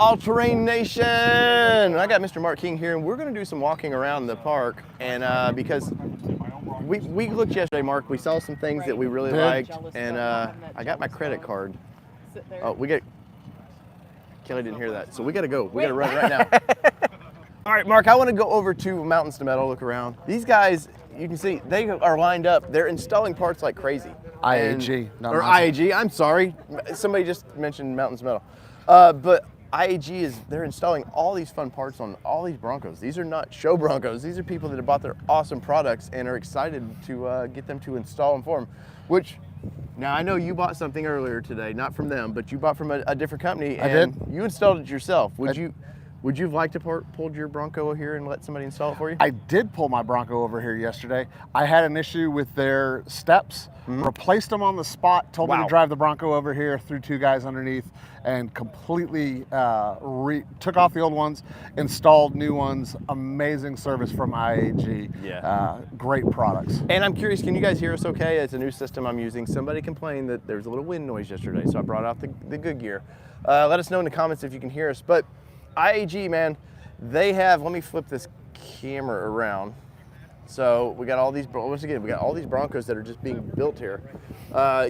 All-Terrain Nation! I got Mr. Mark King here, and we're going to do some walking around the park. And because we looked yesterday, Mark, we saw some things that we really liked, and I got my credit card. Oh, Kelly didn't hear that, so we got to go. We got to run right now. All right, Mark, I want to go over to Mountains to Metal, look around. These guys, you can see, they are lined up. They're installing parts like crazy. IAG. Or IAG, I'm sorry. Somebody just mentioned Mountains to Metal. But IAG they're installing all these fun parts on all these Broncos. These are not show Broncos. These are people that have bought their awesome products and are excited to get them to install them for them. Which, now I know you bought something earlier today, not from them, but you bought from a different company. I did. You installed it yourself. Would you have liked to pull your Bronco here and let somebody install it for you? I did pull my Bronco over here yesterday. I had an issue with their steps, replaced them on the spot, told me to drive the Bronco over here, threw two guys underneath, and completely took off the old ones, installed new ones. Amazing service from IAG. Yeah. Great products. And I'm curious, can you guys hear us okay? It's a new system I'm using. Somebody complained that there's a little wind noise yesterday, so I brought out the good gear. Let us know in the comments if you can hear us. But IAG, man, they have, let me flip this camera around. So we got all these, once again, we got all these Broncos that are just being built here.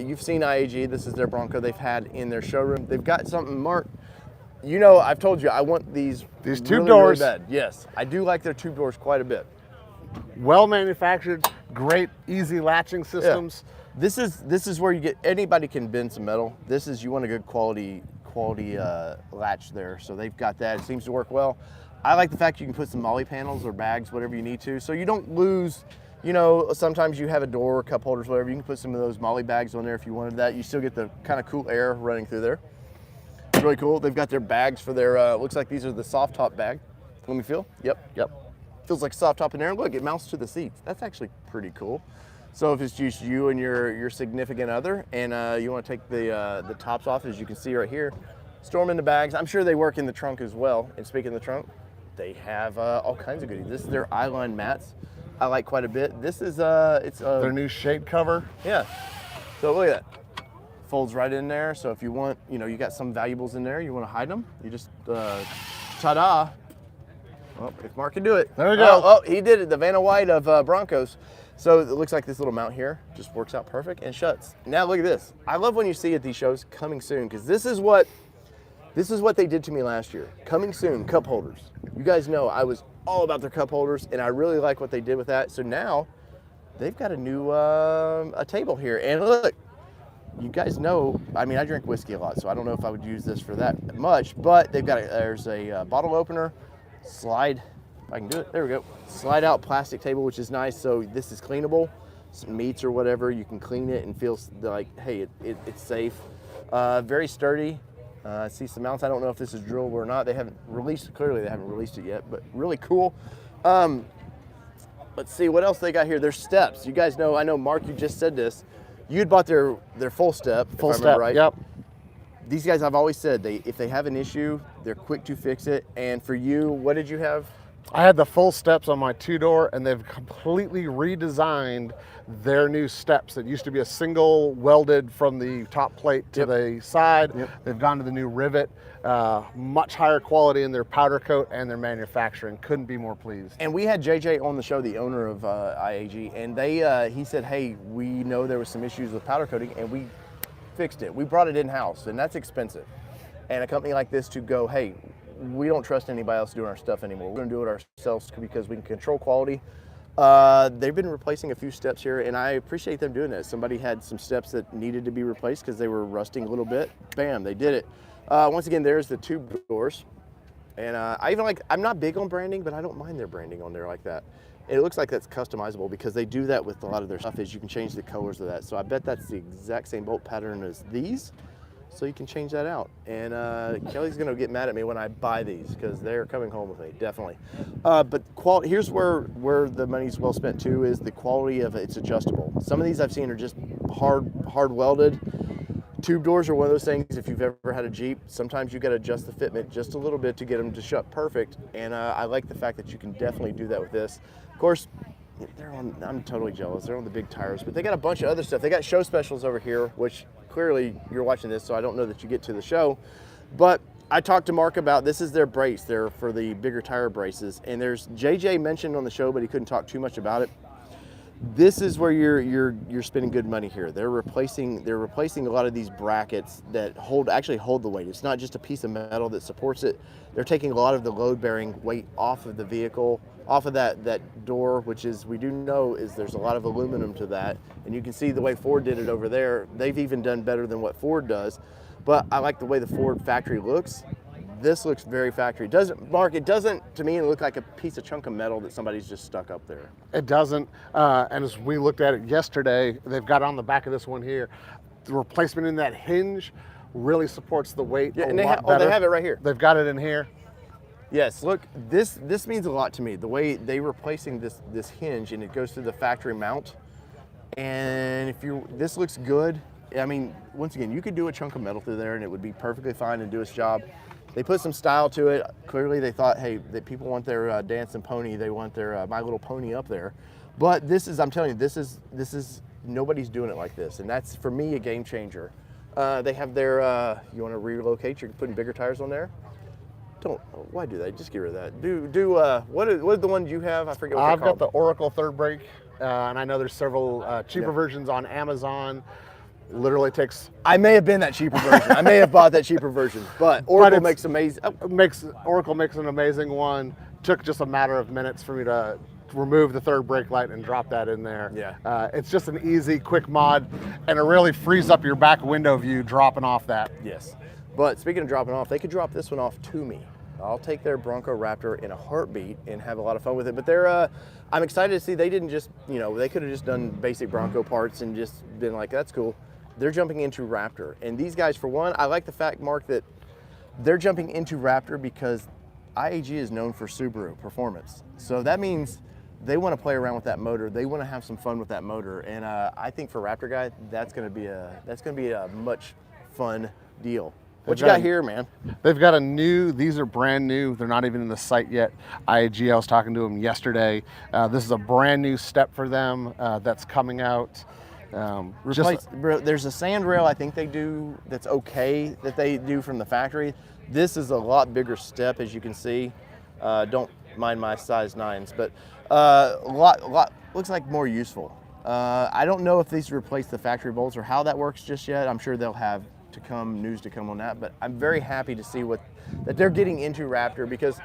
You've seen IAG, this is their Bronco they've had in their showroom. They've got something, Mark, you know, I've told you, I want these tube really, doors. Really bad. Yes, I do like their tube doors quite a bit. Well manufactured, great, easy latching systems. Yeah. This is where you get, anybody can bend some metal. This is, you want a good quality latch there. So they've got that, it seems to work well. I like the fact you can put some molly panels or bags, whatever you need to, so you don't lose, you know, sometimes you have a door, cup holders, whatever, you can put some of those molly bags on there if you wanted that. You still get the kind of cool air running through there. It's really cool. They've got their bags for their, looks like these are the soft top bag. Let me feel. Yep. Feels like soft top in there. Look, it mounts to the seats. That's actually pretty cool. So if it's just you and your significant other and you want to take the tops off, as you can see right here, store them in the bags. I'm sure they work in the trunk as well. And speaking of the trunk, they have all kinds of goodies. This is their eyeline mats. I like quite a bit. This is their new shade cover. Yeah. So look at that. Folds right in there. So if you want, you know, you got some valuables in there, you want to hide them, you just ta-da. Well, if Mark can do it. There we go. Oh, he did it. The Vanna White of Broncos. So it looks like this little mount here just works out perfect and shuts. Now look at this. I love when you see at these shows coming soon, because this is what they did to me last year. Coming soon, cup holders. You guys know I was all about their cup holders, and I really like what they did with that. So now they've got a new a table here. And look, you guys know, I mean, I drink whiskey a lot, so I don't know if I would use this for that much, but they've got there's a bottle opener, slide, if I can do it, there we go. Slide out plastic table, which is nice. So this is cleanable. Some meats or whatever, you can clean it and feel like, hey, it's safe. Very sturdy. See some mounts. I don't know if this is drillable or not. They haven't released it. Clearly they haven't released it yet, but really cool. Let's see what else they got here. Their steps. You guys know, I know Mark, you just said this. You'd bought their full step, full if I step, remember right. Yep. These guys, I've always said, if they have an issue, they're quick to fix it. And for you, what did you have? I had the full steps on my two-door, and they've completely redesigned their new steps. It used to be a single welded from the top plate to the side. They've gone to the new rivet. Much higher quality in their powder coat and their manufacturing. Couldn't be more pleased. And we had JJ on the show, the owner of IAG, and he said, hey, we know there was some issues with powder coating, and we fixed it. We brought it in-house, and that's expensive. And a company like this to go, hey, we don't trust anybody else doing our stuff anymore. We're going to do it ourselves because we can control quality. They've been replacing a few steps here, and I appreciate them doing that. Somebody had some steps that needed to be replaced because they were rusting a little bit. Bam, they did it. Once again, there's the tube doors. And I'm not big on branding, but I don't mind their branding on there like that. It looks like that's customizable because they do that with a lot of their stuff, is you can change the colors of that. So I bet that's the exact same bolt pattern as these. So you can change that out. And Kelly's gonna get mad at me when I buy these because they're coming home with me, definitely. But here's where the money's well spent too, is the quality of it. It's adjustable. Some of these I've seen are just hard welded. Tube doors are one of those things, if you've ever had a Jeep, sometimes you gotta adjust the fitment just a little bit to get them to shut perfect. And I like the fact that you can definitely do that with this. Of course, I'm totally jealous. They're on the big tires, but they got a bunch of other stuff. They got show specials over here, which clearly you're watching this, so I don't know that you get to the show. But I talked to Mark about this is their brace. They're for the bigger tire braces. And there's JJ mentioned on the show, but he couldn't talk too much about it. This is where you're spending good money here. They're replacing a lot of these brackets that actually hold the weight. It's not just a piece of metal that supports it. They're taking a lot of the load-bearing weight off of the vehicle, off of that door, which is, we do know is there's a lot of aluminum to that. And you can see the way Ford did it over there. They've even done better than what Ford does. But I like the way the Ford factory looks. This looks very factory. Mark, it doesn't, to me, look like a piece of chunk of metal that somebody's just stuck up there. It doesn't. And as we looked at it yesterday, they've got on the back of this one here, the replacement in that hinge really supports the weight a lot better. They have it right here. They've got it in here. Yes, look, this means a lot to me. The way they're replacing this hinge, and it goes through the factory mount. And this looks good. I mean, once again, you could do a chunk of metal through there and it would be perfectly fine and do its job. They put some style to it. Clearly they thought, hey, that people want their dancing pony. They want their My Little Pony up there. But this is, I'm telling you, this is, nobody's doing it like this. And that's, for me, a game changer. They have their, you want to relocate, you're putting bigger tires on there? Why do that? Just get rid of that. What are the ones you have? I forget what they're called. I've got the Oracle third brake, and I know there's several cheaper versions on Amazon. Literally takes. I may have been that cheaper version. I may have bought that cheaper version, but Oracle makes amazing. Oracle makes an amazing one. Took just a matter of minutes for me to remove the third brake light and drop that in there. Yeah. It's just an easy, quick mod, and it really frees up your back window view dropping off that. Yes. But speaking of dropping off, they could drop this one off to me. I'll take their Bronco Raptor in a heartbeat and have a lot of fun with it. But I'm excited to see they didn't just, they could have just done basic Bronco parts and just been like, that's cool. They're jumping into Raptor. And these guys, for one, I like the fact, Mark, that they're jumping into Raptor because IAG is known for Subaru performance. So that means they want to play around with that motor. They want to have some fun with that motor. And I think for Raptor guy, that's going to be a much fun deal. What you got here, man? They've got these are brand new. They're not even in the site yet. IAG, I was talking to them yesterday. This is a brand new step for them that's coming out. There's a sand rail I think they do that's okay that they do from the factory. This is a lot bigger step, as you can see. Don't mind my size 9s, but lot looks like more useful. I don't know if these replace the factory bolts or how that works just yet. I'm sure they'll have news to come on that, but I'm very happy to see that they're getting into Raptor because,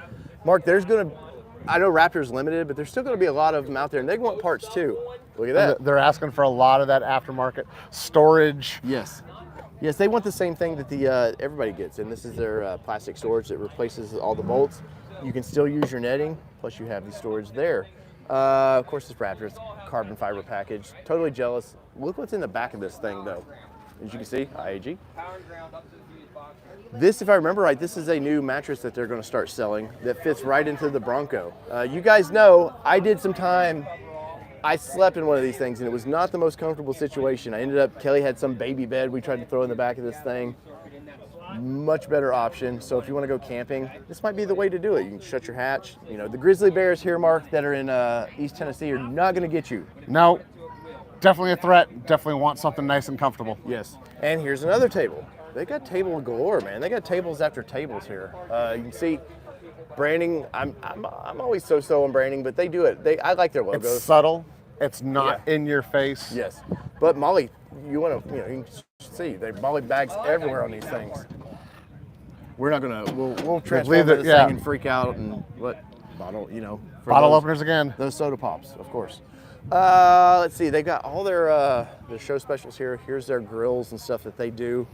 Mark, I know Raptor's limited, but there's still going to be a lot of them out there, and they want parts too. Look at that. They're asking for a lot of that aftermarket storage. Yes, they want the same thing that everybody gets, and this is their plastic storage that replaces all the bolts. You can still use your netting, plus you have the storage there. Of course, this Raptor is carbon fiber package. Totally jealous. Look what's in the back of this thing, though. As you can see, IAG. This, if I remember right, this is a new mattress that they're going to start selling that fits right into the Bronco. You guys know, I slept in one of these things, and it was not the most comfortable situation. Kelly had some baby bed we tried to throw in the back of this thing. Much better option. So if you want to go camping, this might be the way to do it. You can shut your hatch. The grizzly bears here, Mark, that are in East Tennessee are not going to get you. No. Definitely a threat. Definitely want something nice and comfortable. Yes. And here's another table. They got table galore, man. They got tables after tables here. You can see branding. I'm always so on branding, but they do it. I like their logos. It's subtle. It's not in your face. Yes. But Molly, you can see they Molly bags everywhere on these things. We're not gonna. We'll transform this thing and freak out and what bottle. Bottle openers again. Those soda pops, of course. Let's see, they got all their show specials here. Here's their grills and stuff that they do.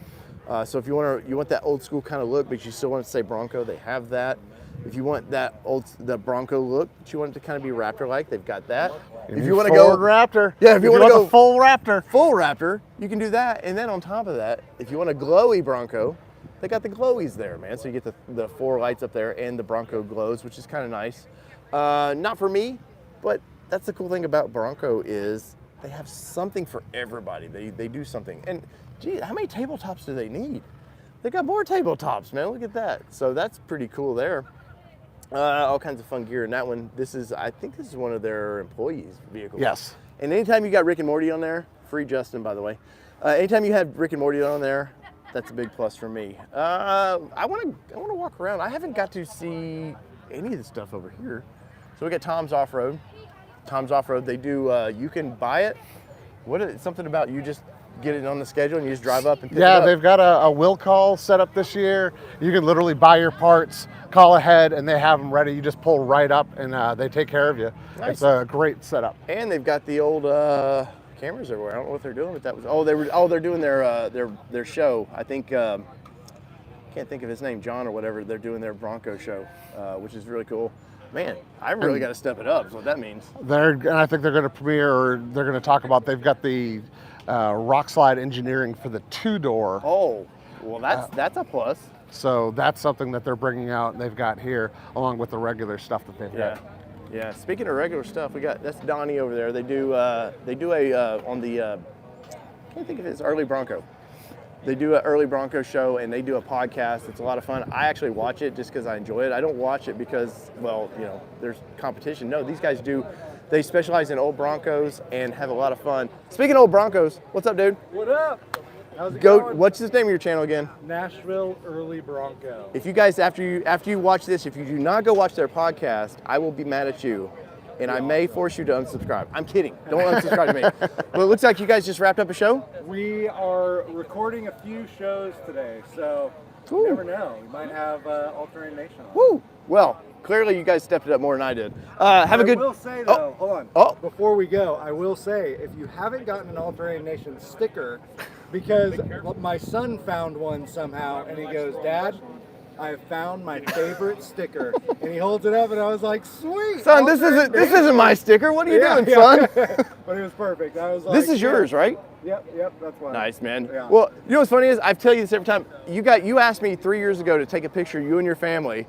So if you want that old school kind of look, but you still want to say Bronco, they have that. If you want the Bronco look, but you want it to kind of be Raptor-like, they've got that. If you want to go Raptor, if you want to go full Raptor, you can do that. And then on top of that, if you want a glowy Bronco, they got the glowies there, man. So you get the 4 lights up there and the Bronco glows, which is kind of nice. Not for me, but that's the cool thing about Bronco is they have something for everybody. They do something. And gee, how many tabletops do they need? They got more tabletops, man. Look at that. So that's pretty cool there. All kinds of fun gear. And that one, I think this is one of their employees' vehicles. Yes. And anytime you got Rick and Morty on there, free Justin, by the way. Anytime you have Rick and Morty on there, that's a big plus for me. I want to walk around. I haven't got to see any of the stuff over here. So we got Tom's Off-Road. Tom's Off-Road, they do, you can buy it. Something about you just get it on the schedule and you just drive up and pick it up? Yeah, they've got a will call set up this year. You can literally buy your parts, call ahead, and they have them ready. You just pull right up and they take care of you. Nice. It's a great setup. And they've got the old cameras everywhere. I don't know what they're doing, but that was they're doing their show. I think can't think of his name, John or whatever. They're doing their Bronco show, which is really cool. Man, I really got to step it up. Is what that means. And I think they're going to premiere, or they're going to talk about. They've got the rock slide engineering for the 2-door. Oh, well, that's a plus. So that's something that they're bringing out. They've got here, along with the regular stuff that they've got. Yeah. Speaking of regular stuff, that's Donnie over there. They do a on the can't think of his early Bronco. They do an early Bronco show and they do a podcast. It's a lot of fun. I actually watch it just because I enjoy it. I don't watch it because, well, there's competition. No, these guys do. They specialize in old Broncos and have a lot of fun. Speaking of old Broncos, what's up, dude? What up? How's it going? What's the name of your channel again? Nashville Early Bronco. If you guys, after you watch this, if you do not go watch their podcast, I will be mad at you. And I may force you to unsubscribe. I'm kidding. Don't unsubscribe to me. But it looks like you guys just wrapped up a show? We are recording a few shows today, so you never know. We might have Alternating Nation on. Woo! Well, clearly you guys stepped it up more than I did. Have a good... I will say, though, hold on. Oh. Before we go, I will say, if you haven't gotten an Alternating Nation sticker, because my son found one somehow, and he goes, Dad, I have found my favorite sticker, and he holds it up, and I was like, "Sweet, son, this isn't my sticker. What are you doing, son?" But it was perfect. I was like, "This is yours, right?" Yep, that's mine. Nice, man. Yeah. Well, you know what's funny is I tell you this every time. You asked me 3 years ago to take a picture of you and your family,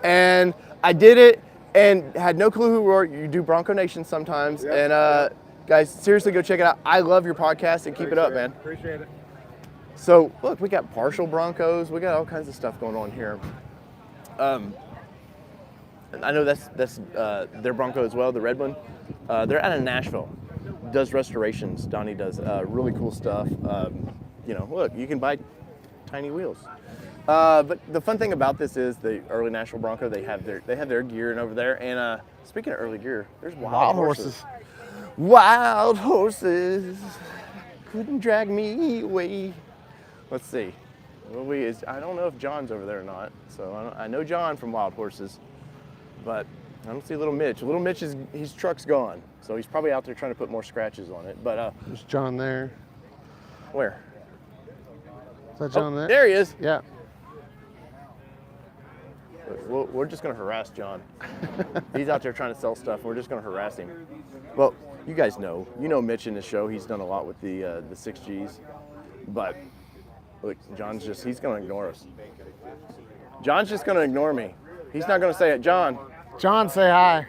and I did it and had no clue who we were. You do Bronco Nation sometimes, and guys, seriously, go check it out. I love your podcast and keep it up, man. Appreciate it. So, look, we got partial Broncos. We got all kinds of stuff going on here. I know that's their Bronco as well, the red one. They're out of Nashville. Does restorations. Donnie does really cool stuff. Look, you can buy tiny wheels. But the fun thing about this is the early Nashville Bronco. They have their gear in over there. And speaking of early gear, there's wild horses. Wild horses couldn't drag me away. Let's see. I don't know if John's over there or not. So I know John from Wild Horses, but I don't see Little Mitch. Little Mitch his truck's gone, so he's probably out there trying to put more scratches on it. But there's John there. Where? Is that John there? There he is. Yeah. We're just gonna harass John. He's out there trying to sell stuff. We're just gonna harass him. Well, you guys know. You know Mitch in the show. He's done a lot with the 6Gs, but. Look, he's going to ignore us. John's just going to ignore me. He's not going to say it. John, say hi.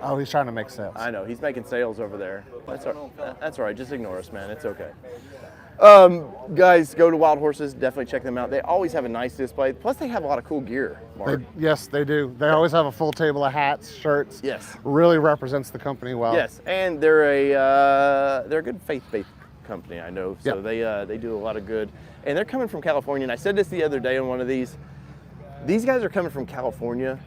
Oh, he's trying to make sales. I know. He's making sales over there. That's all right. Just ignore us, man. It's okay. Guys, go to Wild Horses. Definitely check them out. They always have a nice display. Plus, they have a lot of cool gear, Mark. Yes, they do. They always have a full table of hats, shirts. Yes. Really represents the company well. Yes, and they're a good faith-based company, I know. So they do a lot of good. And they're coming from California. And I said this the other day on one of these. These guys are coming from California,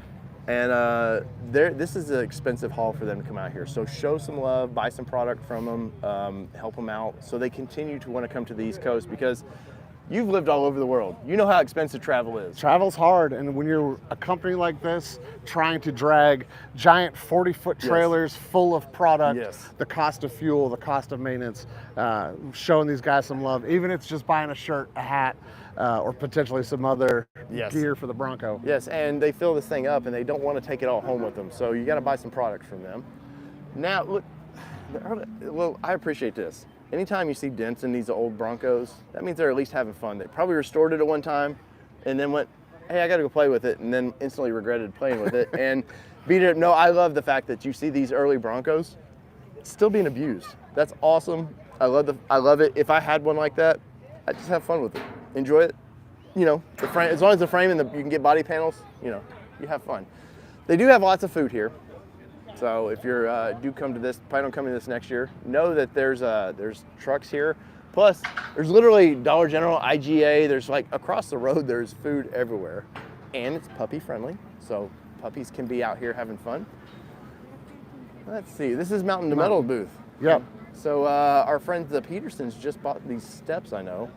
and this is an expensive haul for them to come out here. So show some love, buy some product from them, help them out, so they continue to want to come to the East Coast, because you've lived all over the world. You know how expensive travel is. Travel's hard, and when you're a company like this, trying to drag giant 40-foot trailers full of product, the cost of fuel, the cost of maintenance, showing these guys some love, even if it's just buying a shirt, a hat, or potentially some other gear for the Bronco. Yes, and they fill this thing up, and they don't want to take it all home with them, so you got to buy some product from them. Now, look, well, I appreciate this. Anytime you see dents in these old Broncos, that means they're at least having fun. They probably restored it at one time and then went, hey, I got to go play with it, and then instantly regretted playing with it and beat it. No, I love the fact that you see these early Broncos still being abused. That's awesome. I love it. If I had one like that, I'd just have fun with it. Enjoy it. The frame, as long as the frame and you can get body panels, you have fun. They do have lots of food here. So if you're plan on coming to this next year, know that there's trucks here Plus, there's literally Dollar General, IGA. There's like across the road, there's food everywhere. And it's puppy friendly. So puppies can be out here having fun. Let's see. This is Mountain to Metal booth. Yep. So our friends, the Petersons, just bought these steps, I know.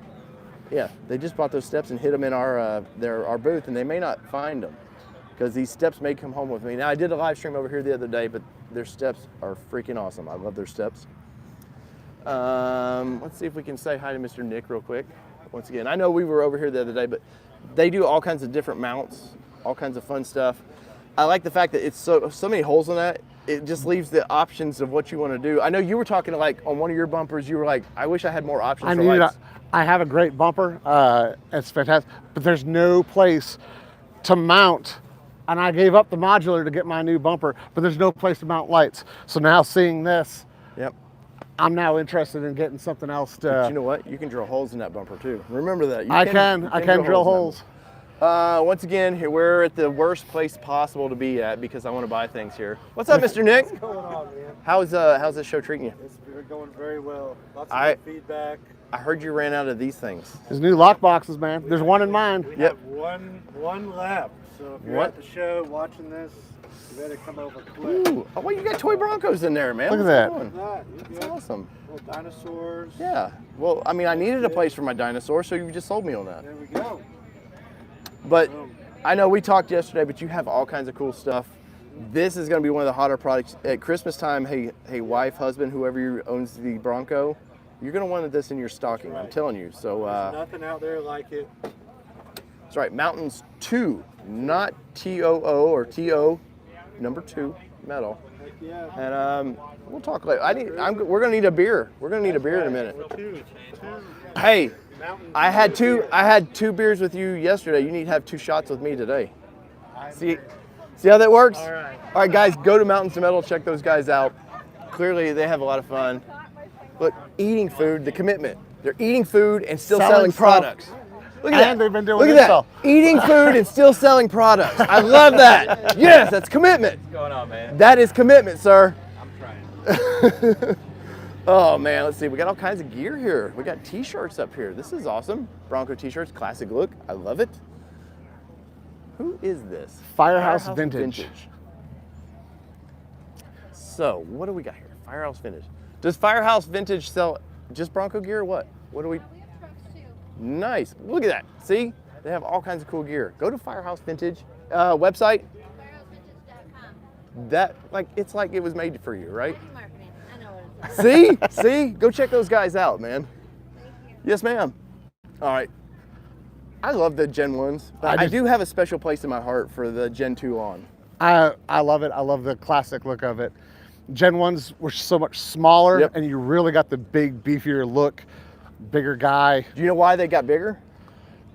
Yeah, they just bought those steps and hid them in our booth, and they may not find them because these steps may come home with me. Now, I did a live stream over here the other day, but their steps are freaking awesome. I love their steps. Let's see if we can say hi to Mr. Nick real quick. Once again, I know we were over here the other day, but they do all kinds of different mounts, all kinds of fun stuff. I like the fact that it's so many holes in that. It just leaves the options of what you want to do. I know you were talking to, like, on one of your bumpers, you were like, I wish I had more options for lights. I have a great bumper. It's fantastic, but there's no place to mount. And I gave up the modular to get my new bumper, but there's no place to mount lights. So now seeing this, Yep. I'm now interested in getting something else to. But you know what? You can drill holes in that bumper too. Remember that. I can drill holes. Once again, here we're at the worst place possible to be at because I want to buy things here. What's up, Mr. Nick? What's going on, man? How's this show treating you? It's been going very well. Lots of good feedback. I heard you ran out of these things. There's new lock boxes, man. There's one in mine. We have one left. So if you're at the show watching this, you better come over quick. Ooh, oh, well, you got toy Broncos in there, man. Look at What's that. going on? That's awesome. Little dinosaurs. Yeah. Well, I mean, I needed a place for my dinosaur, so you just sold me on that. There we go. But I know we talked yesterday, but you have all kinds of cool stuff. This is going to be one of the hotter products at Christmas time. Hey, wife, husband, whoever owns the Bronco, you're going to want this in your stocking. I'm telling you. So There's nothing out there like it. that's right. Mountains 2, not TOO or TO, number 2 metal. Heck yeah. And we'll talk later. We're going to need a beer. We're going to need a beer in a minute. Hey, I had two beers with you yesterday. You need to have 2 shots with me today. See how that works? All right. All right, guys, go to Mountains to Metal. Check those guys out. Clearly, they have a lot of fun. Look, eating food, the commitment. They're eating food and still selling products. Look at that. They've been doing Look at this that. Eating food and still selling products. I love that. Yes, that's commitment. What's going on, man? That is commitment, sir. I'm trying. Oh man, let's see. We got all kinds of gear here. We got t-shirts up here. This is awesome. Bronco t-shirts, classic look. I love it. Who is this? Firehouse Vintage. So, what do we got here? Firehouse Vintage. Does Firehouse Vintage sell just Bronco gear or what? What do we? We have trucks too. Nice. Look at that. See? They have all kinds of cool gear. Go to Firehouse Vintage website. FirehouseVintage.com. It's like it was made for you, right? Thank you, marketing. I know what it is. See? Go check those guys out, man. Thank you. Yes, ma'am. All right. I love the Gen 1s, but I do have a special place in my heart for the Gen 2 on. I love it. I love the classic look of it. Gen 1s were so much smaller, Yep. and you really got the big, beefier look, bigger guy. Do you know why they got bigger?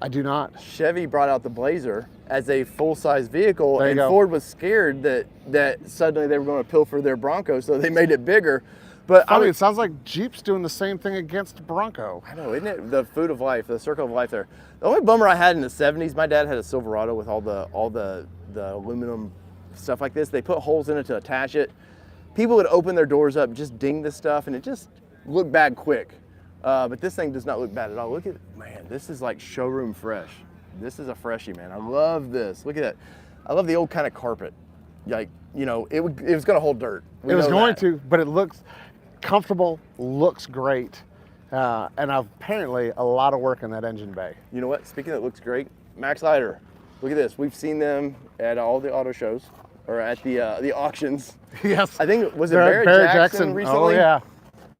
I do not. Chevy brought out the Blazer as a full-size vehicle, There you and go. Ford was scared that suddenly they were going to pilfer their Bronco, so they made it bigger. But Funny, it sounds like Jeep's doing the same thing against Bronco. I know, isn't it the food of life, the circle of life there? The only bummer I had in the 70s, my dad had a Silverado with all the aluminum stuff like this. They put holes in it to attach it. People would open their doors up, just ding this stuff, and it just looked bad quick. But this thing does not look bad at all. Look at, man, this is like showroom fresh. This is a freshie, man. I love this. Look at that. I love the old kind of carpet. Like, you know, it was going to hold dirt. We It was know going that. to, but it looks comfortable, looks great. And apparently a lot of work in that engine bay. You know what? Speaking of that looks great, Max Leiter. Look at this. We've seen them at all the auto shows or at the auctions. Yes. I think was it Barrett Barrett Jackson recently? Oh, yeah.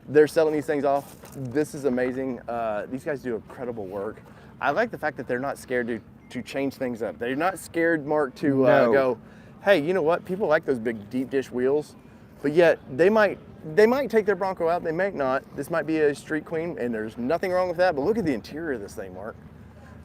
They're selling these things off. This is amazing. These guys do incredible work. I like the fact that they're not scared to change things up. They're not scared, Mark, to No. go, hey, you know what? People like those big deep dish wheels, but yet they might take their Bronco out. They might not. This might be a street queen, and there's nothing wrong with that. But look at the interior of this thing, Mark.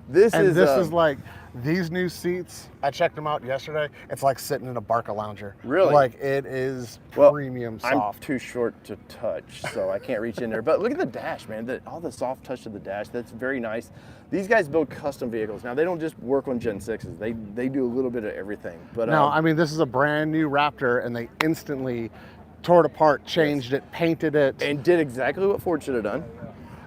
This is like these new seats. I checked them out yesterday. It's like sitting in a Barca Lounger. Really? Like it is well, premium I'm soft. too short to touch, so I can't reach in there. But look at the dash, man. All the soft touch of the dash. That's very nice. These guys build custom vehicles. Now they don't just work on Gen 6s. They do a little bit of everything. But No, I mean this is a brand new Raptor, and they instantly tore it apart, changed it, painted it. and did exactly what Ford should have done.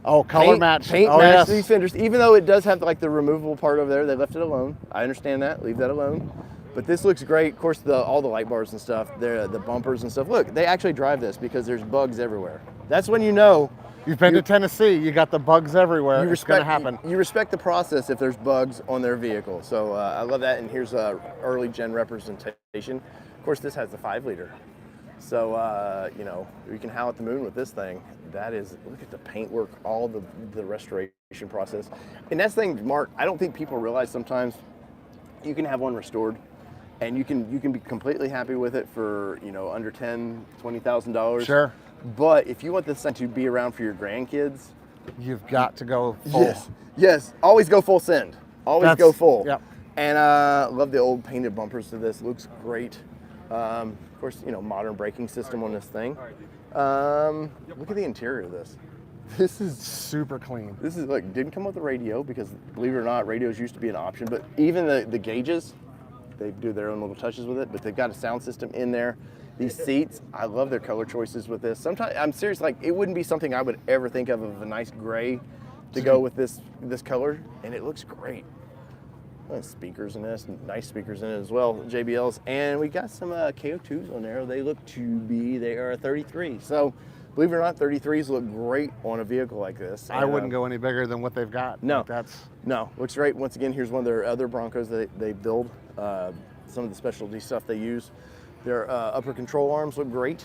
Oh, color match. Paint Oh, match yes. these fenders. Even though it does have like the removable part over there, they left it alone. I understand that. Leave that alone. But this looks great. Of course, all the light bars and stuff, the bumpers and stuff. Look, they actually drive this because there's bugs everywhere. That's when you know. You've been to Tennessee. You got the bugs everywhere. It's going to happen. You respect the process if there's bugs on their vehicle. So I love that. And here's early gen representation. Of course, this has the 5-liter. So, you know, you can howl at the moon with this thing. That is, look at the paintwork, all the restoration process. And that's the thing, Mark, I don't think people realize sometimes you can have one restored and you can be completely happy with it for, you know, under $10,000, $20,000. Sure. But if you want this thing to be around for your grandkids, You've got to go full. Yes. Always go full send. Always go full. Yep. And love the old painted bumpers to this. Looks great. Of course, you know, modern braking system on this thing. Look at the interior of this. This is Super clean. This is like didn't come with the radio because, believe it or not, radios used to be an option. But even the gauges, they do their own little touches with it. But they've got a sound system in there. These seats, I love their color choices with this. Sometimes I'm serious, like it wouldn't be something I would ever think of a nice gray to go with this color, and it looks great. Speakers in this, nice speakers in it as well, JBLs, and we got some KO2s on there. They are 33. So, believe it or not, 33s look great on a vehicle like this. I wouldn't go any bigger than what they've got. No, Like looks great. Once again, here's one of their other Broncos that they build. Some of the specialty stuff they use. Their upper control arms look great.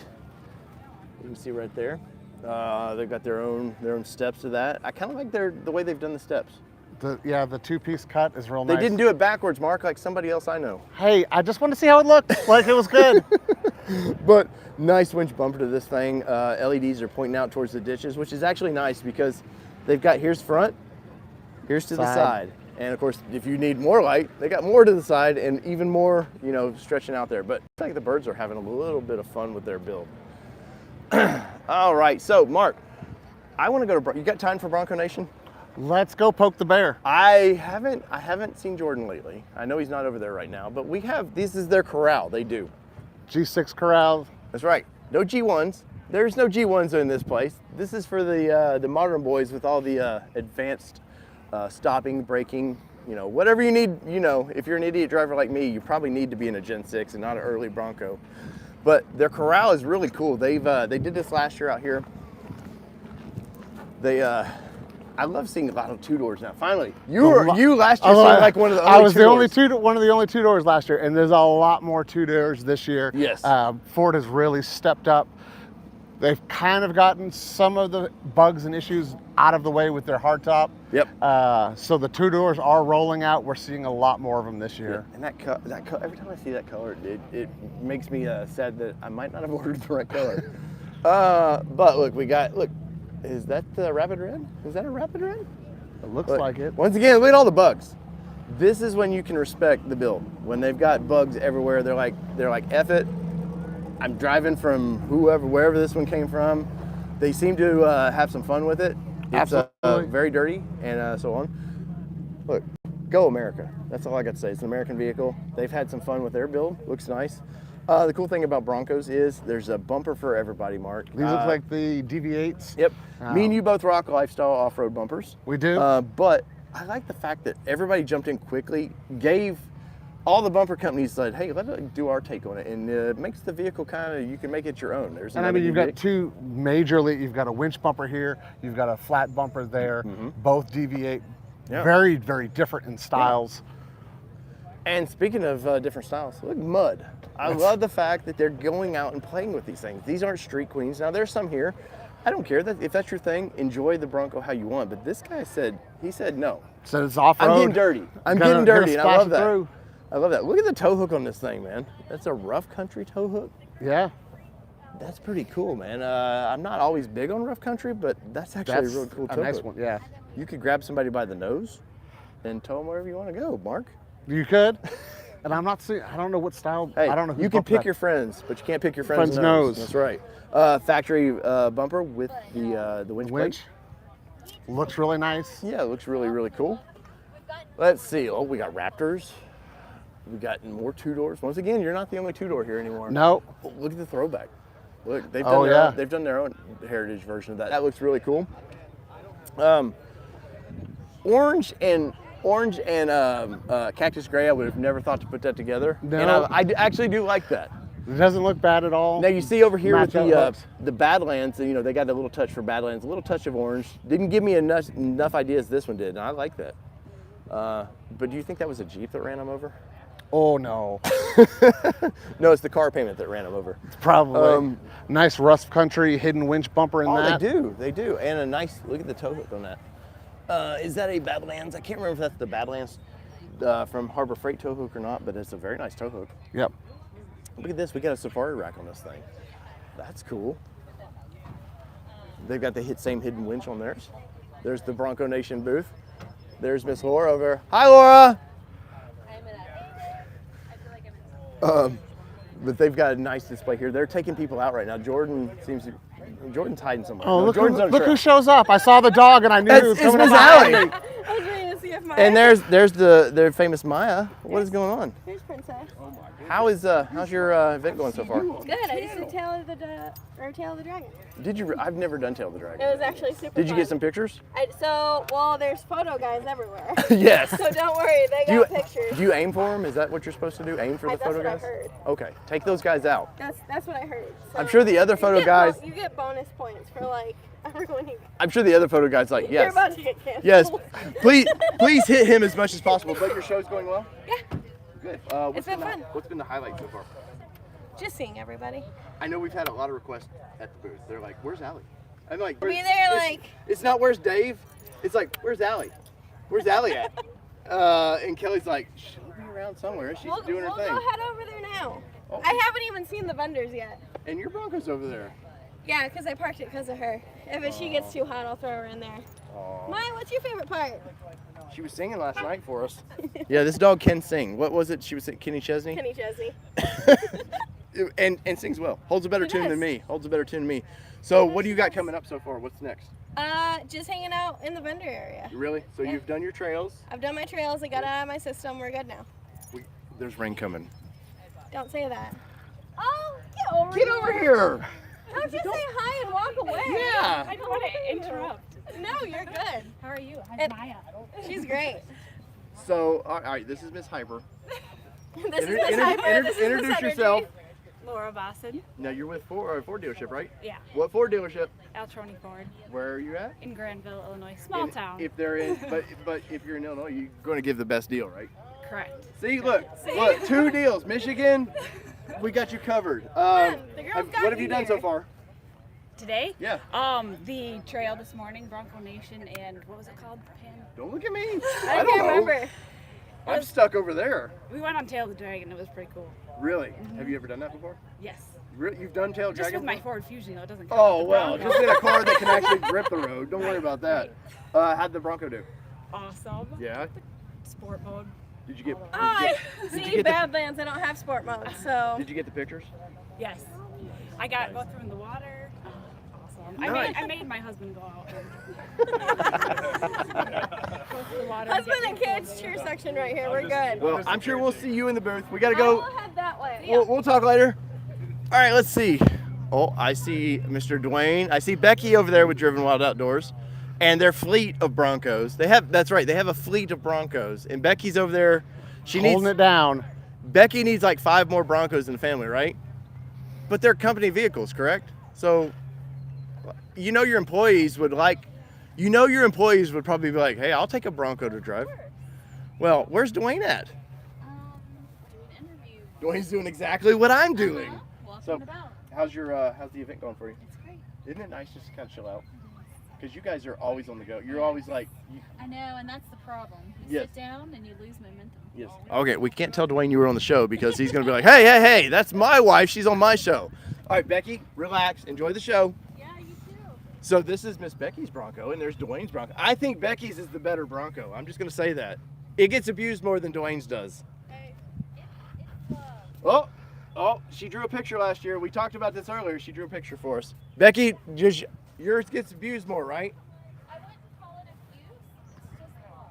You can see right there. They've got their own steps to that. I kind of like the way they've done the steps. the two-piece cut is real They nice. didn't do it backwards, Mark, like somebody else I know. Hey, I just want to see how it looked. Like it was good. But nice winch bumper to this thing. LEDs are pointing out towards the ditches, which is actually nice because they've got here's front, here's to the side. And of course, if you need more light, they got more to the side and even more, you know, stretching out there. But I think the birds are having a little bit of fun with their build. All right, so Mark, I want to go to, you got time for Bronco Nation? Let's go poke the bear. I haven't seen Jordan lately. I know he's not over there right now, but this is their Corral, they do. G6 Corral. That's right, no G1s. There's no G1s in this place. This is for the modern boys with all the advanced stopping, braking, you know, whatever you need. You know, if you're an idiot driver like me, you probably need to be in a Gen 6 and not an early Bronco. But their Corral is really cool. They did this last year out here. I love seeing a lot of two-doors now. Finally, you last year seemed like one of the only I was two-doors. one of the only two-doors last year, and there's a lot more two-doors this year. Yes. Ford has really stepped up. They've kind of gotten some of the bugs and issues out of the way with their hardtop. Yep. So the two-doors are rolling out. We're seeing a lot more of them this year. And that color, every time I see that color, it makes me sad that I might not have ordered the right color. But look, is that the Rapid Red? Is that a Rapid Red? It looks like it. Once again, look at all the bugs. This is when you can respect the build. When they've got bugs everywhere, they're like, F it. I'm driving from wherever this one came from. They seem to have some fun with it. It's very dirty and so on. Look, go America. That's all I got to say. It's an American vehicle. They've had some fun with their build. Looks nice. The cool thing about Broncos is there's a bumper for everybody, Mark. These look like the DV8s. Yep. Me and you both rock lifestyle off-road bumpers. We do. But I like the fact that everybody jumped in quickly, gave all the bumper companies said, hey, let's do our take on it. And it makes the vehicle kind of, you can make it your own. And I mean, you've got two majorly, you've got a winch bumper here, you've got a flat bumper there, both DV8, very, very different in styles. And speaking of different styles, look, mud. I love the fact that they're going out and playing with these things. These aren't street queens. Now, there's some here. I don't care. If that's your thing, enjoy the Bronco how you want. But this guy said no. So it's off-road. I'm getting dirty. I'm getting dirty, and I love that. Through. I love that. Look at the tow hook on this thing, man. That's a rough country tow hook. Yeah. That's pretty cool, man. I'm not always big on rough country, but that's actually a really cool tow hook. A nice one, yeah. You could grab somebody by the nose and tow them wherever you want to go, Mark. You could. And I'm not seeing, I don't know what style, hey, I don't know who you can pick your friends, but you can't pick your friend's nose. That's right. Factory bumper with the winch plate. Looks really nice. Yeah, it looks really, really cool. Let's see. Oh, we got Raptors. We got more two-doors. Once again, you're not the only two-door here anymore. No. Oh, look at the throwback. Look, they've done their own heritage version of that. That looks really cool. Orange and cactus gray. I would have never thought to put that together. No. And actually do like that. It doesn't look bad at all. Now you see over here with Match up hooks. the Badlands, you know, they got a little touch for Badlands, a little touch of orange. Didn't give me enough ideas this one did, and I like that. But do you think that was a Jeep that ran him over? Oh no. No, it's the car payment that ran him over. Probably. Nice rough country hidden winch bumper in that. They do. And a nice, look at the tow hook on that. Is that a Badlands? I can't remember if that's the Badlands from Harbor Freight tow hook or not, but it's a very nice tow hook. Yep. Look at this, we got a safari rack on this thing. That's cool. They've got the same hidden winch on theirs. There's the Bronco Nation booth. There's Miss Laura over. Hi, Laura. But they've got a nice display here. They're taking people out right now. Jordan's hiding somewhere. Oh, No, Jordan's on a look trail. who shows up. I saw the dog and I knew he was It's coming Miss up behind Allie. me. I was waiting to see if my. And there's the famous Maya. What is going on? Here's Princess. How's your event going so far? Good. I just did Tail of the Dragon. Did you? I've never done Tail of the Dragon. It was actually super. Did you fun. get some pictures? Well, there's photo guys everywhere. Yes. So don't worry, they got pictures. Do you aim for them? Is that what you're supposed to do? Aim for the photo That's guys? what I heard. Okay, take those guys out. That's what I heard. So I'm sure the other photo guys. You get bonus points for like everyone. I'm sure the other photo guys like You're yes. about to get canceled. Yes, please hit him as much as possible. But your show's going well. Yeah. Good. It's been fun. What's been the highlight so far? Just seeing everybody. I know we've had a lot of requests at the booth. They're like, "Where's Allie?" I'm like, it's not where's Dave. It's like, where's Allie? Where's Allie at? And Kelly's like, she'll be around somewhere. She's doing her thing. We'll go head over there now. Oh. I haven't even seen the vendors yet. And your Bronco's over there. Yeah, because I parked it because of her. If she gets too hot, I'll throw her in there. Maya, what's your favorite part? She was singing last night for us. Yeah, this dog can sing. What was it? She was saying Kenny Chesney? Kenny Chesney. and sings well. Holds a better He tune than does. me. Holds a better tune than me. So what do you got coming up so far? What's next? Just hanging out in the vendor area. Really? So Yeah. you've done your trails. I've done my trails. I got it out of my system. We're good now. There's rain coming. Don't say that. Oh, Get over here. Don't just say hi and walk away. Yeah. I don't want to interrupt. No, you're good. How are you? I'm And- Maya. She's great. So, all right, this is Miss Hyper. This is Miss Hyper. This is Miss Introduce Energy. yourself. Laura Boston. Now you're with Ford dealership, right? Yeah. What Ford dealership? Altroni Ford Where are you at? in Granville, Illinois. Small And town. If they're in, but if you're in Illinois, you're going to give the best deal, right? Correct. See, look, 2 deals. Michigan, we got you covered. The girls got What have you you done here. so far? Today? Yeah. The trail this morning, Bronco Nation, and what was it called? Don't look at me. I don't can't know. remember. I'm stuck over there. We went on Tail of the Dragon. It was pretty cool. Really? Have you ever done that before? Yes. You've done Tail Just Dragon? with my before? Ford Fusion, though. It doesn't count. Oh the well, Bronco. just get a car that can actually grip the road. Don't worry about that. How'd the Bronco do? Awesome. Yeah. Sport mode. Did you get? See, get the- Badlands, I don't have sport mode, so. Did you get the pictures? Yes. I got go through in the water. Awesome. Nice. I made my husband go out. Go through the water. Husband and kids cheer section right here. We're good. Well, I'm sure we'll see you in the booth. We gotta I go. will head that way. We'll talk later. All right, let's see. Oh, I see Mr. Dwayne. I see Becky over there with Driven Wild Outdoors, and their fleet of Broncos. That's right. They have a fleet of Broncos, and Becky's over there. Holding it down. Becky needs like 5 more Broncos in the family, right? But they're company vehicles, correct? So, your employees would probably be like, hey, I'll take a Bronco to drive. Well, where's Dwayne at? Doing interview. Dwayne's doing exactly what I'm doing. Walking So, about. how's the event going for you? It's great. Isn't it nice just to kind of chill out? Because you guys are always on the go. You're always like, I know, and that's the problem. You Yes. sit down and you lose momentum. yes. Okay, we can't tell Dwayne you were on the show because he's going to be like, hey, that's my wife. She's on my show. All right, Becky, relax. Enjoy the show. Yeah, you too. So this is Miss Becky's Bronco, and there's Dwayne's Bronco. I think Becky's is the better Bronco. I'm just going to say that. It gets abused more than Dwayne's does. Oh, she drew a picture last year. We talked about this earlier. She drew a picture for us. Becky, yours gets abused more, right? I wouldn't call it abuse. It's just love.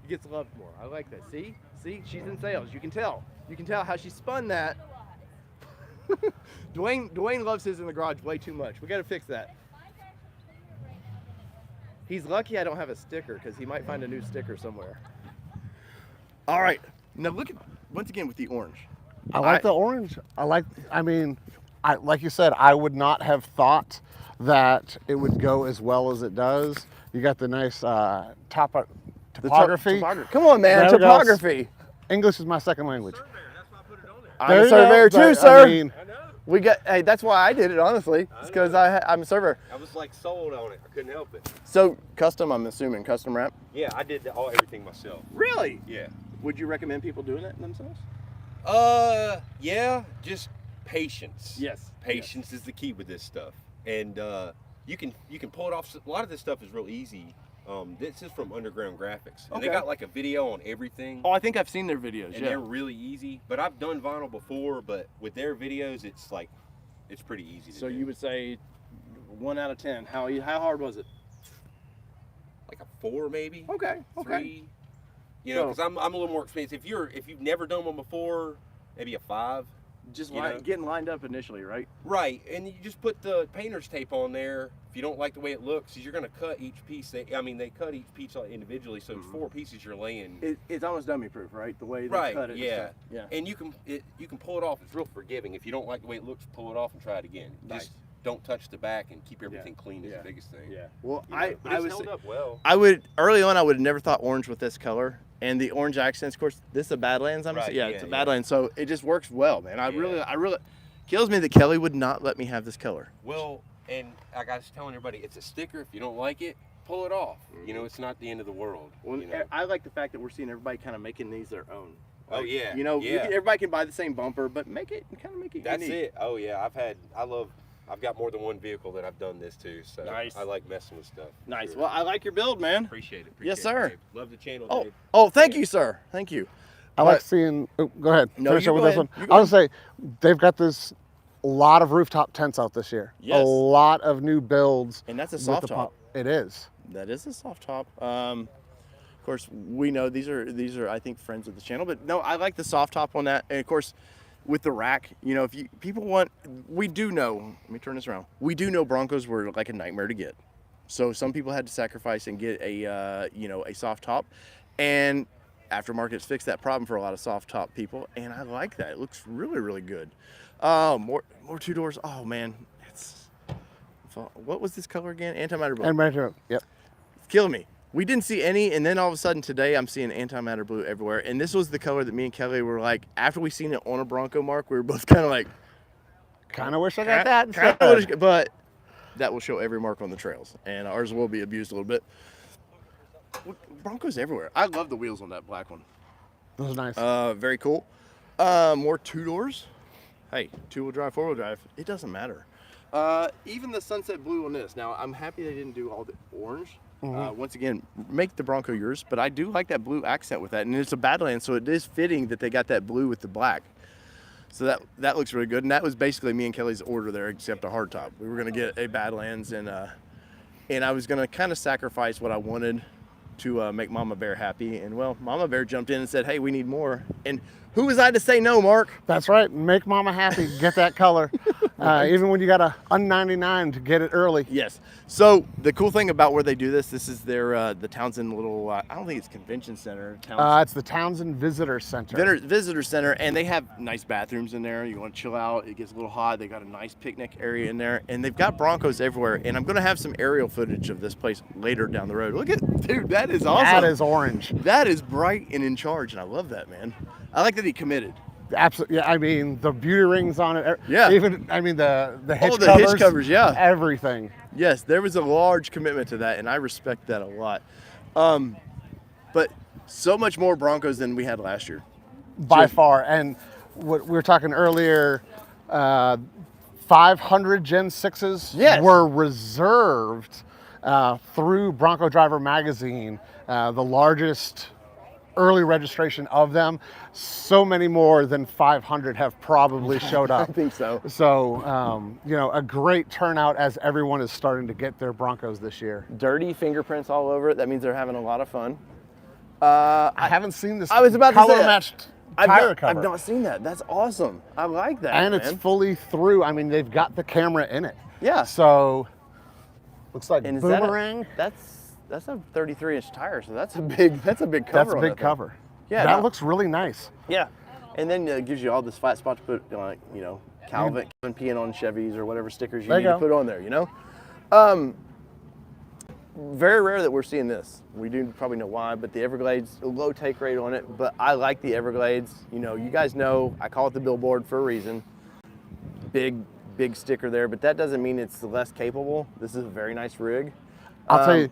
It gets loved more. I like that. See, she's in sales. You can tell. You can tell how she spun that. Dwayne loves his in the garage way too much. We got to fix that. Mine's actually cleaner right now. He's lucky I don't have a sticker because he might find a new sticker somewhere. All right, now look at once again with the orange. I like the orange. Like you said, I would not have thought that it would go as well as it does. You got the nice topography. Come on, man, There we go. topography. English is my second language. That's why I put it on there. I'm There a you surveyor go. too, sir. I mean, I know. We got. Hey, that's why I did it. Honestly, it's because I'm a surveyor. I was like sold on it. I couldn't help it. So custom, I'm assuming custom wrap. Yeah, I did everything myself. Really? Yeah. Would you recommend people doing that themselves? Yeah, just patience. Yes. Patience is the key with this stuff. And you can pull it off. A lot of this stuff is real easy. This is from Underground Graphics. And they Okay. got like a video on everything. Oh, I think I've seen their videos. And they're really easy. But I've done vinyl before, but with their videos, it's pretty easy to So do. you would say 1 out of 10. How hard was it? Like a 4 maybe? Okay. 3. You know, because I'm a little more experienced. If you've never done one before, maybe a 5. Just You know? getting lined up initially, right? Right, and you just put the painter's tape on there. If you don't like the way it looks, you're going to cut each piece. They cut each piece individually, so it's 4 pieces you're laying. It's almost dummy proof, right? The way they Right, cut it. and yeah. stuff. Yeah. And you can pull it off. It's real forgiving. If you don't like the way it looks, pull it off and try it again. Nice. Just don't touch the back and keep everything clean is Yeah. the biggest thing. Yeah. Well, You know, but it's held up well. I would early on. I would have never thought orange with this color and the orange accents. Of course, this is a Badlands. Right, It's a yeah. Badlands, so it just works well, man. I Yeah. really kills me that Kelly would not let me have this color. Well, and like I was telling everybody, it's a sticker. If you don't like it, pull it off. You know, it's not the end of the world. Well, you know? I like the fact that we're seeing everybody kind of making these their own. Oh, yeah, You know, yeah. everybody can buy the same bumper, but make it That's unique. it. Oh yeah, I've got more than one vehicle that I've done this to, so Nice. I like messing with stuff. Nice. Sure. Well, I like your build, man. Appreciate it. Yes, appreciate it, sir. Dave. Love the channel, Oh, Dave. thank you, sir. Thank you. I like seeing. Oh, go ahead. No, Finish you up with go this ahead. one. You go I was gonna say they've got this lot of rooftop tents out this year. Yes. A lot of new builds. And that's a with soft the top. It is. That is a soft top. Of course, we know these are I think friends of the channel, but no, I like the soft top on that. And of course, with the rack, you know, if people want, we do know. Let me turn this around. We do know Broncos were like a nightmare to get, so some people had to sacrifice and get a soft top, and aftermarket's fixed that problem for a lot of soft top people, and I like that. It looks really good. More 2-doors. Oh man, what was this color again? Antimatter blue. And right here. Yep. Killing me. We didn't see any, and then all of a sudden today I'm seeing antimatter blue everywhere. And this was the color that me and Kelly were like, after we seen it on a Bronco, Mark, we were both kind of like, Kind of wish I got that kinda instead. wish- but that will show every mark on the trails, and ours will be abused a little bit. Broncos everywhere. I love the wheels on that black one. This is nice. Very cool. More 2-doors. Hey, 2-wheel drive, 4-wheel drive, it doesn't matter. Even the sunset blue on this. Now, I'm happy they didn't do all the orange. Once again, make the Bronco yours, but I do like that blue accent with that, and it's a Badlands, so it is fitting that they got that blue with the black. So that looks really good, and that was basically me and Kelly's order there, except a hardtop. We were gonna get a Badlands, and I was gonna kind of sacrifice what I wanted to make Mama Bear happy, and well, Mama Bear jumped in and said, "Hey, we need more." And who was I to say no, Mark? That's right. Make Mama happy. Get that color. Even when you got a $199 to get it early. Yes. So the cool thing about where they do this is their the Townsend little. I don't think it's convention center. It's the Townsend Visitor Center. Visitor center, and they have nice bathrooms in there. You want to chill out. It gets a little hot. They got a nice picnic area in there, and they've got Broncos everywhere. And I'm going to have some aerial footage of this place later down the road. Look at, dude, that is awesome. That is orange. That is bright and in charge, and I love that, man. I like that he committed. Absolutely. Yeah, I mean, the beauty rings on it. Yeah. Even, I mean, the hitch the covers. hitch covers, yeah. Everything. Yes, there was a large commitment to that, and I respect that a lot. But so much more Broncos than we had last year. By far. And what we were talking earlier, 500 Gen 6s Yes. were reserved through Bronco Driver Magazine, the largest early registration of them. So many more than 500 have probably showed up. I think so. So, you know, a great turnout as everyone is starting to get their Broncos this year. Dirty fingerprints all over it. That means they're having a lot of fun. I haven't seen this I was about to color say, matched tire cover. I've not seen that. That's awesome. I like that, And man. it's fully through. I mean, they've got the camera in it. Yeah. So, looks like And is that boomerang. that's a 33-inch tire, so that's a big cover. That's a on big that thing. cover. Yeah, that no. looks really nice. Yeah, and then it gives you all this flat spot to put, you know, Calvin peeing on Chevys or whatever stickers you There need you to go. put on there. You know, very rare that we're seeing this. We do probably know why, but the Everglades, a low take rate on it. But I like the Everglades. You know, you guys know I call it the billboard for a reason. Big sticker there, but that doesn't mean it's less capable. This is a very nice rig. I'll tell you,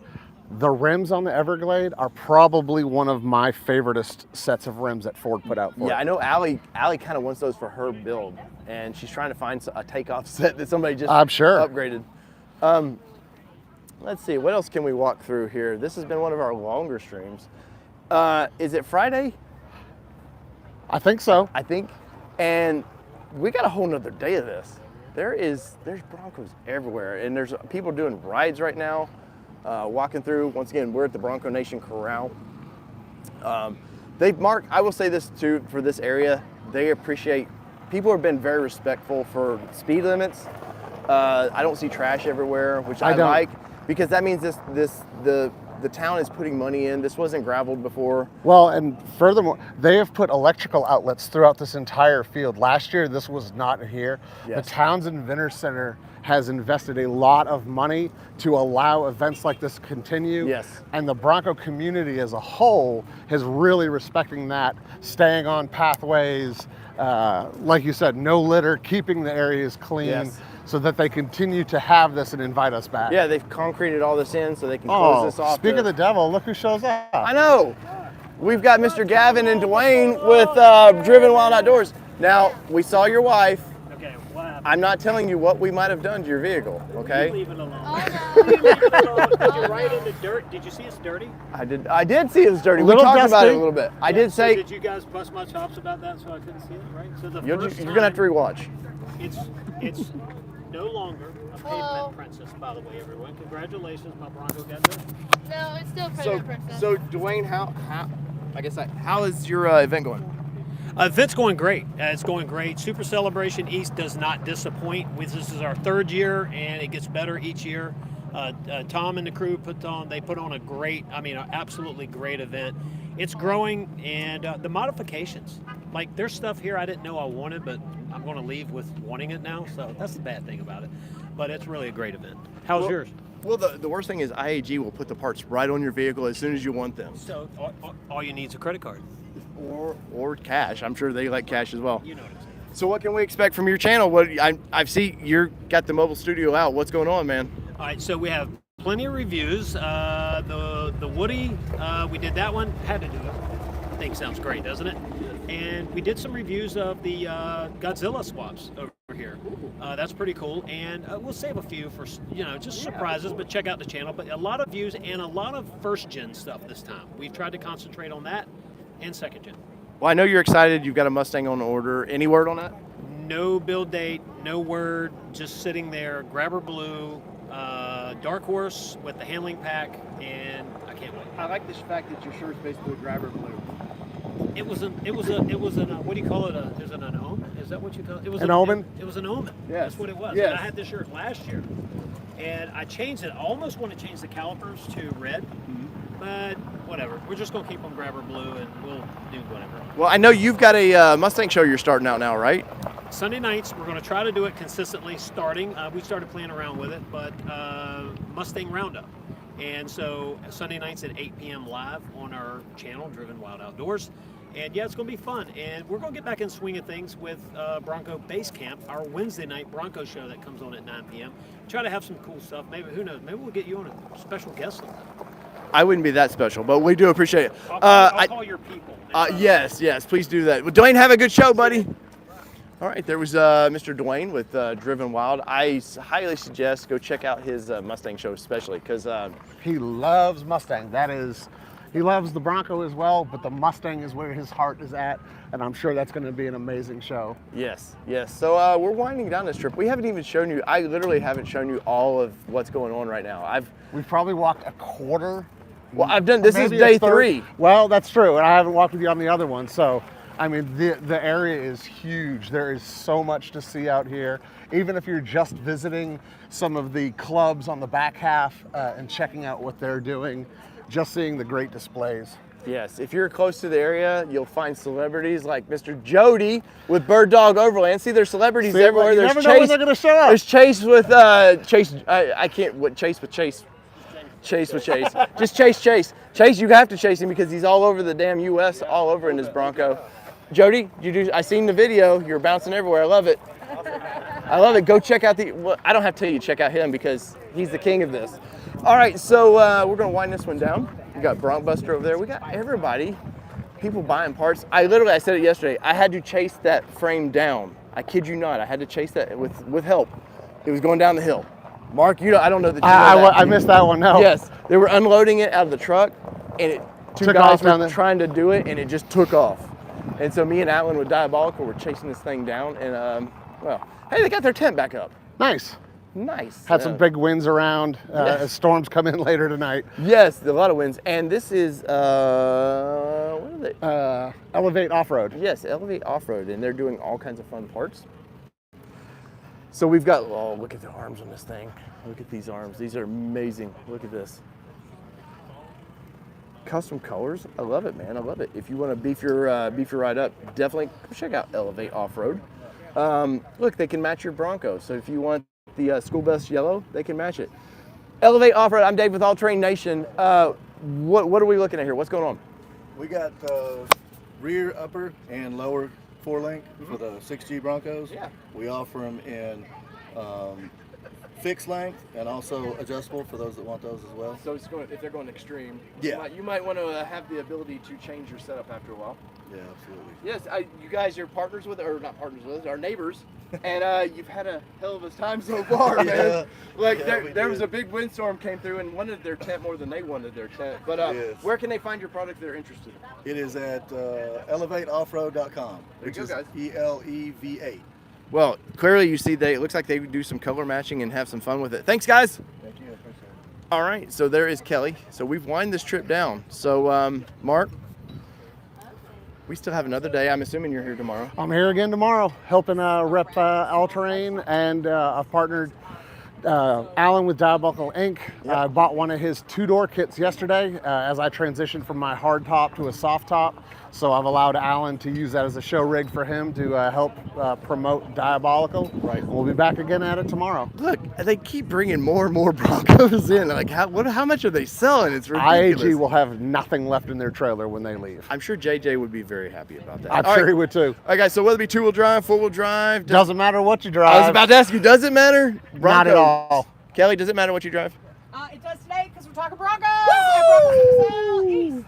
the rims on the Everglade are probably one of my favoriteest sets of rims that Ford put out for Yeah, it. I know Allie kind of wants those for her build, and she's trying to find a takeoff set that somebody just I'm sure. upgraded. Let's see, what else can we walk through here? This has been one of our longer streams. Is it Friday? I think so. I think. And we got a whole nother day of this. There's Broncos everywhere, and there's people doing rides right now, walking through. Once again, we're at the Bronco Nation Corral. Mark, I will say this too, for this area, they appreciate, people have been very respectful for speed limits. I don't see trash everywhere, which I don't. like, because that means the town is putting money in. This wasn't gravelled before. Well, and furthermore, they have put electrical outlets throughout this entire field. Last year, this was not here. Yes. The Townsend Vinter Center has invested a lot of money to allow events like this continue. Yes. And the Bronco community as a whole is really respecting that, staying on pathways, like you said, no litter, keeping the areas clean. Yes. So that they continue to have this and invite us back. Yeah, they've concreted all this in so they can close this off. Speak of the devil, look who shows up. I know. We've got Mr. Gavin and Dwayne with Driven Wild Outdoors. Now, we saw your wife. Okay, what happened? I'm not telling you what we might have done to your vehicle, okay? Leave it alone. Oh, You leave it alone. Did you ride in the dirt? Did you see it's dirty? I did see it was dirty. A We little talked about it dusty. a little bit. I Yeah, did so say did you guys bust my chops about that so I couldn't see it, right? So the you're first going to have to time- rewatch. It's no longer a pavement Whoa. princess, by the way, everyone. Congratulations, my Bronco got this. no, it's still So, Predator Princess. so Dwayne, how is your event going? Event's going great. It's going great. Super Celebration East does not disappoint. This is our third year, and it gets better each year. Tom and the crew put on an absolutely great event. It's growing, and the modifications. Like, there's stuff here I didn't know I wanted, but I'm going to leave with wanting it now, so that's the bad thing about it. But it's really a great event. How's yours? Well, the worst thing is IAG will put the parts right on your vehicle as soon as you want them. So all you need is a credit card. Or cash. I'm sure they like cash as well. You know what I'm saying. So what can we expect from your channel? I see you're got the mobile studio out. What's going on, man? All right, so we have plenty of reviews. The Woody, we did that one. Had to do it. Thing sounds great, doesn't it? And we did some reviews of the Godzilla swaps over here. That's pretty cool. And we'll save a few for just surprises. But check out the channel. But a lot of views and a lot of first gen stuff this time. We've tried to concentrate on that and second gen. Well, I know you're excited. You've got a Mustang on order. Any word on that? No build date, no word, just sitting there. Grabber blue, dark horse with the handling pack, and I can't wait. I like this fact that your shirt's basically grabber blue. It was an what do you call it? Is it an omen? Is that what you call it? It was An omen? It was an omen. Yes. That's what it was. Yes. And I had this shirt last year, and I changed it. I almost want to change the calipers to red, but whatever. We're just gonna keep them grabber blue, and we'll do whatever. Well, I know you've got a Mustang show you're starting out now, right? Sunday nights, we're going to try to do it consistently starting. We started playing around with it, but Mustang Roundup. And so Sunday nights at 8 p.m. live on our channel, Driven Wild Outdoors. And yeah, it's going to be fun. And we're going to get back in swing of things with Bronco Base Camp, our Wednesday night Bronco show that comes on at 9 p.m. Try to have some cool stuff. Maybe, who knows, maybe we'll get you on a special guest sometime. I wouldn't be that special, but we do appreciate it. I'll call your people. Yes, please do that. Well, Dwayne, have a good show, buddy. All right, there was Mr. Dwayne with Driven Wild. I highly suggest go check out his Mustang show, especially because He loves Mustang. He loves the Bronco as well, but the Mustang is where his heart is at, and I'm sure that's going to be an amazing show. yes. So we're winding down this trip. We haven't even shown you. I literally haven't shown you all of what's going on right now. We've probably walked a quarter. I've done. This is Maybe day a third. 3. Well, that's true, and I haven't walked with you on the other one, so I mean, the area is huge. There is so much to see out here. Even if you're just visiting some of the clubs on the back half and checking out what they're doing, just seeing the great displays. Yes, if you're close to the area, you'll find celebrities like Mr. Jody with Bird Dog Overland. See, there's celebrities See, everywhere. you There's never know when they're gonna show up. There's Chase with Chase. I can't. What Chase with Chase? Chase with Chase. Just Chase. Chase, you have to chase him because he's all over the damn U.S. all over in his Bronco. Jody, I seen the video. You're bouncing everywhere. I love it. I love it. Go check out well, I don't have to tell you to check out him because he's the king of this. All right, so we're gonna wind this one down. We got Bronc Buster over there. We got everybody, people buying parts. I said it yesterday. I had to chase that frame down. I kid you not. I had to chase that with help. It was going down the hill. Mark, I don't know that you know that. I missed that one. No. Yes, they were unloading it out of the truck, and two Took guys off down were there. trying to do it, and it just took off. And so me and Alan with Diabolical were chasing this thing down, and well, hey, they got their tent back up. Nice. Nice. Had some big winds around as storms come in later tonight. Yes, a lot of winds. And this is, what is it? Elevate Off-Road. Yes, Elevate Off-Road, and they're doing all kinds of fun parts. So we've got, oh, look at the arms on this thing. Look at these arms. These are amazing. Look at this. Custom colors. I love it, man. I love it. If you want to beef your ride up, definitely check out Elevate Off-Road. Look, they can match your Bronco. So if you want the school bus yellow, they can match it. Elevate Off-Road. I'm Dave with All Terrain Nation. What are we looking at here? What's going on? We got rear, upper, and lower 4-link for the 6G Broncos. Yeah. We offer them in fixed length and also adjustable for those that want those as well. So if they're going extreme, Yeah. you might want to have the ability to change your setup after a while. Yeah, absolutely. Yes, you guys are partners with, or not partners with us, our neighbors, and you've had a hell of a time so far, man. Yeah. Like Yeah, there was did. a big windstorm came through and wanted their tent more than they wanted their tent. But Yes. where can they find your product they're interested in? It is at elevateoffroad.com, which There you is go, guys. ELEVA. Well, clearly you see it looks like they do some color matching and have some fun with it. Thanks, guys. Thank you. I appreciate it. All right, so there is Kelly. So we've wind this trip down. So Mark, we still have another day. I'm assuming you're here tomorrow. I'm here again tomorrow, helping rep All Terrain, and I've partnered Alan with Diabolical Inc. I bought one of his 2-door kits yesterday as I transitioned from my hard top to a soft top. So I've allowed Alan to use that as a show rig for him to help promote Diabolical. Right. And we'll be back again at it tomorrow. Look, they keep bringing more and more Broncos in. Like, how much are they selling? It's ridiculous. IAG will have nothing left in their trailer when they leave. I'm sure JJ would be very happy about that. I'm All sure right. he would too. All right, guys, so whether it be 2-wheel drive, 4-wheel drive. Doesn't matter what you drive. I was about to ask you, does it matter? Not at Bronco. all. Kelly, does it matter what you drive? It does today because we're talking Broncos. And Broncos for sale east.